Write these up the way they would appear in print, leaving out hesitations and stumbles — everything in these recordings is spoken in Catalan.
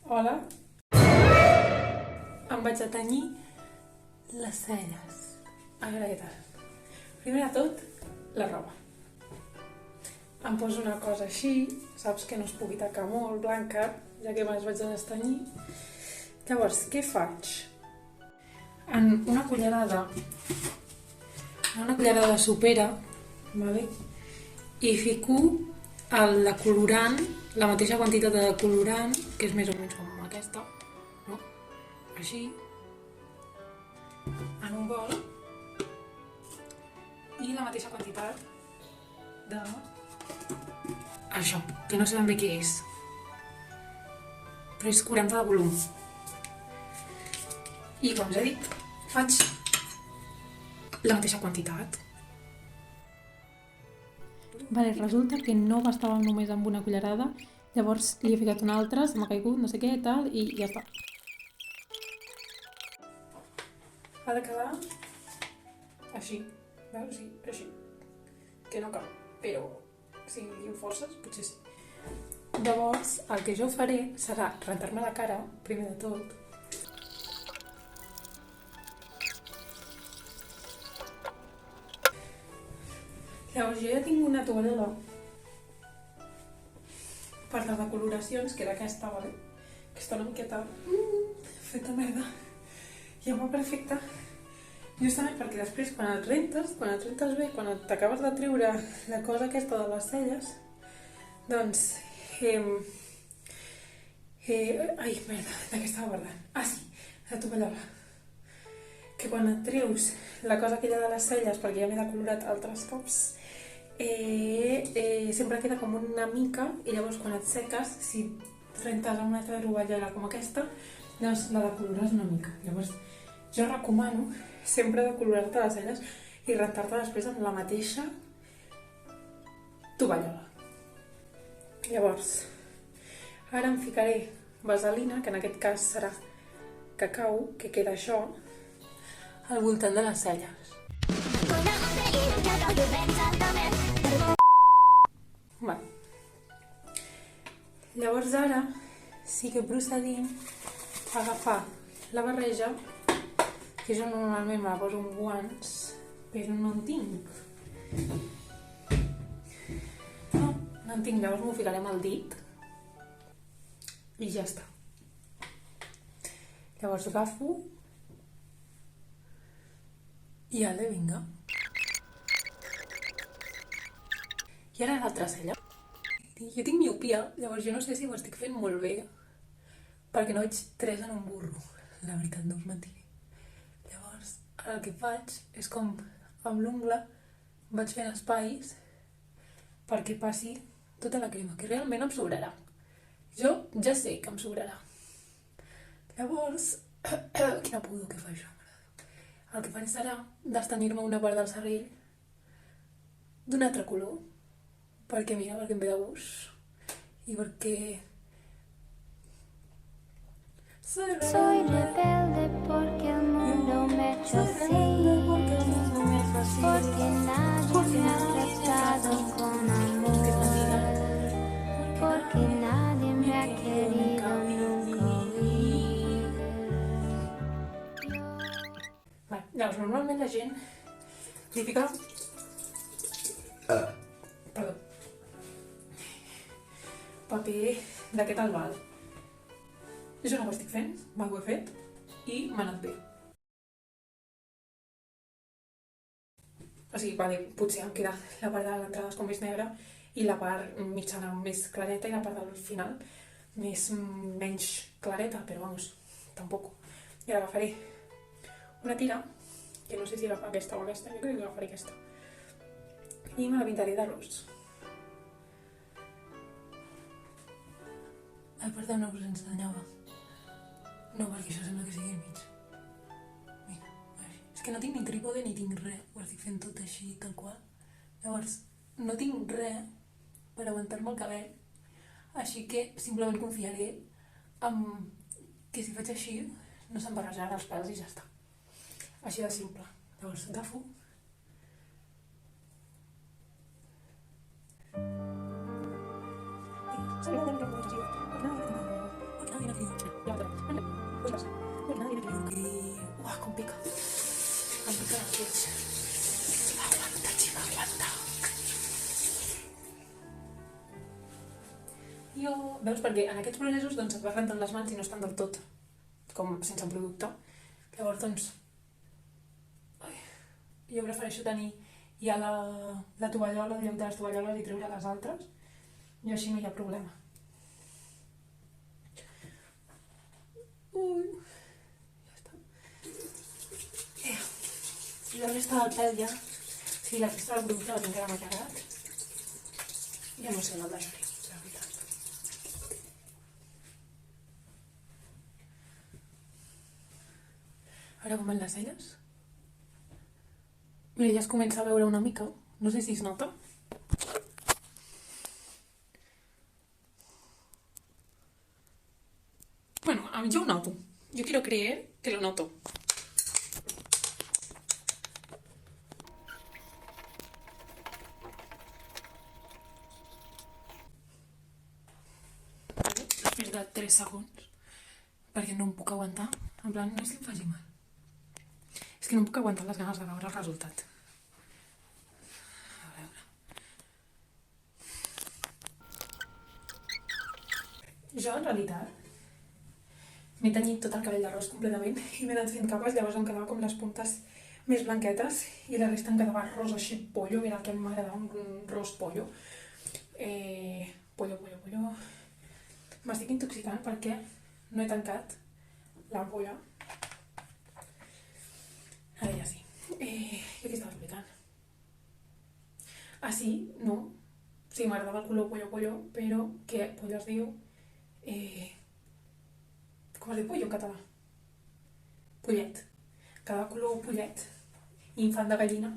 Hola. Em vaig a tenyir les celles. A veure què tal. Primer de tot, la roba. Em poso una cosa així, saps que no es pugui tacar molt, blanca, ja que me'ls vaig a destenyir. Llavors, què faig? En una cullerada de sopera, vale? I fico el decolorant, la mateixa quantitat de decolorant, que és més o menys com aquesta, no? Així, en un bol, i la mateixa quantitat de això, que no sé ben bé què és, però és 40 de volum. I com us he dit, faig la mateixa quantitat. Vale, resulta que no bastava només amb una cullerada, llavors li he ficat una altra, se m'ha caigut, no sé què, tal, i ja està. Ha de quedar així, veus? Sí, així. Que no cal, però si tinc forces, potser sí. Llavors, el que jo faré serà rentar-me la cara, primer de tot. Llavors, jo ja tinc una tovallola per les decoloracions, que era aquesta, vale? Que està una miqueta feta merda. I em va perfecte. Justament perquè després, quan et rentes bé, quan t'acabes de treure la cosa aquesta de les celles, doncs... ai, merda, de què estava parlant? Ah, sí, la tovallola. Que quan et treus la cosa aquella de les celles, perquè ja m'he decolorat altres cops, sempre queda com una mica, i llavors quan et seques, si rentes amb una altra tovallola com aquesta, doncs la decolores una mica. Llavors, jo recomano sempre decolorar-te les celles i rentar-te després amb la mateixa tovallola. Llavors, ara em ficaré vaselina, que en aquest cas serà cacau, que queda això, al voltant de les celles. Vale. Llavors ara sí que procedim a agafar la barreja, que jo normalment me la poso amb guants, però no en tinc. No en tinc, llavors m'ho ficaré amb el dit i ja està. Llavors agafo i ale, vinga. I ara l'altra cella. Jo tinc miopia, llavors jo no sé si ho estic fent molt bé, perquè no veig tres en un burro. La veritat, no us mentiré. Llavors, ara el que faig és com amb l'ungla vaig fent espais perquè passi tota la crema, que realment em sobrarà. Jo ja sé que em sobrarà. Llavors, quina pudor que fa això. El que faré serà destenyir-me una part del cervell d'un altre color, perquè mira, perquè em ve de gust i perquè... Soy rebelde porque el mundo me ha hecho así, porque nadie me ha tratado con amor, porque nadie me ha querido nunca oír. Llavors, normalment la gent li fica... Perdó. Paper d'aquest albal. Jo no ho estic fent, mai ho he fet i m'ha anat bé. O sigui, vale, potser em queda la part de l'entrada com més negra i la part mitjana més clareta i la part del final menys clareta, però vamos, tampoc. I ara agafaré una tira, que no sé si agafar aquesta o aquesta, jo crec que agafaré aquesta. I me la pintaré de ros. Ai, perdona, us ensenyava. No, perquè això sembla que sigui al mig. Mira, així. És que no tinc ni trípode ni tinc res, ho estic fent tot així, tal qual. Llavors, no tinc res per aguantar-me el cabell, així que simplement confiaré en que si faig així no se'm barrejaran els pèls i ja està. Així de simple. Llavors, agafo. Soy una xics. Xiva-glanta. Veus, perquè en aquests processos doncs, et vas rentant les mans i no estan del tot com sense producte. Llavors, doncs, jo prefereixo tenir ja la tovallola, el lloc de les tovalloles i treure les altres, i així no hi ha problema. Ja està. I la resta del pèl ja, si la resta del producte la tinc ara maquillat, ja no sé on el deixaré, la veritat. Ara com van les celles? Mira, ja es comença a veure una mica, no sé si es nota. Bueno, yo noto. Yo quiero creer que lo noto. Després de 3 segons, perquè no em puc aguantar. En plan, no és que em faci mal. És que no em puc aguantar les ganes de veure el resultat. A veure. Jo, en realitat, m'he tenyit tot el cabell d'arròs completament i m'he anat fent capes, llavors em quedava com les puntes més blanquetes i la resta em quedava ros així pollo, era el que m'agradava, un ros pollo. Pollo. M'estic intoxicant perquè no he tancat l'ampolla. Ara ja sí. Jo què estava explicant? Ah, sí, no. Sí, m'agradava el color pollo, però que pollo es diu... com es diu pollo en català? Pollet. Cada color pollet. Infant de gallina.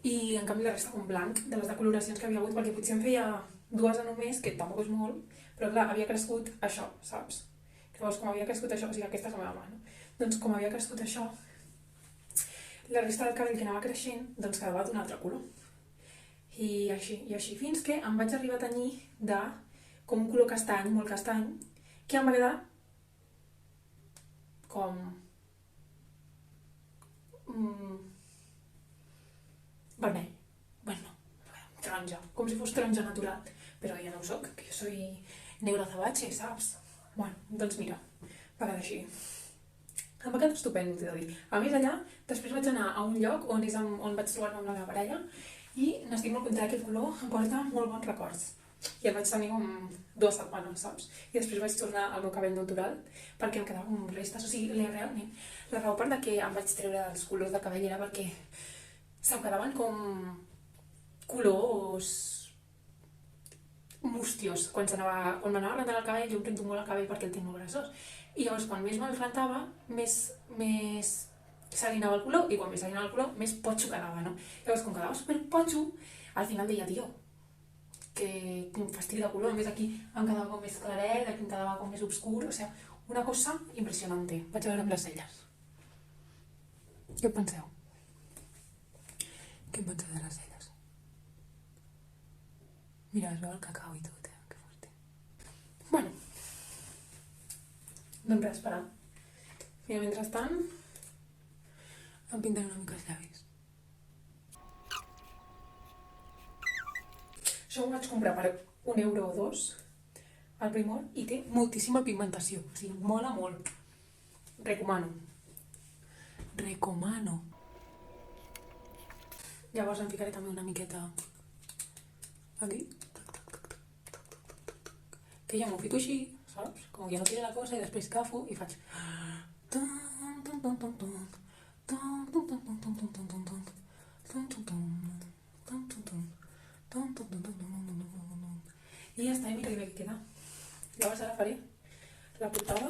I en canvi la resta com blanc de les decoloracions que havia hagut, perquè potser em feia 2 en un mes, que tampoc és molt, però clar, havia crescut això, saps? Llavors, com havia crescut això, o sigui, aquesta és la meva mà, no? Doncs com havia crescut això, la resta del cabell que anava creixent, doncs quedava d'un altre color. I així, fins que em vaig arribar a tenyir de com un color castany, molt castany, que em va quedar com... vermell. Bueno, taronja, com si fos taronja natural, però ja no ho soc, que jo soy negro azabache, saps? Bueno, doncs mira, va quedar així. Em va quedar estupend, t'he de dir. A més, allà, després vaig anar a un lloc on vaig trobar-me amb la meva parella i n'estic molt contenta, que el color em porta molt bons records. I el vaig tenir com 2 setmanes, saps? I després vaig tornar al meu cabell natural perquè em quedava com restes. O sigui, realment, la raó per la que em vaig treure els colors de cabell era perquè se'm quedaven com colors mustios. Quan m'anava rentant el cabell, jo em rento molt el cabell perquè el tinc molt grassós. I llavors, quan més me'l rentava, més se li anava el color, i quan més se li anava el color, més potxo quedava, no? Llavors, com quedava superpotxo, al final deia, tio, que un fastidi de color, a més aquí em quedava com més claret, aquí em quedava com més obscur, o sigui, una cosa impressionante. Vaig a veure amb les celles. Què en penseu? Què en penseu de les celles? Mira, es veu el cacau i tot, que fuerte. Bueno, doncs res, esperar. Mira, mentrestant, em pintaré una mica els llavis. Això ho vaig comprar per 1 euro o 2 al Primor i té moltíssima pigmentació, o sigui, mola molt. Recomano. Llavors em ficaré també una miqueta aquí. Que ja m'ho fico així, saps? Com que no tira la cosa i després cafo i faig... I ja està, mira que bé que queda. Llavors ara faré la portada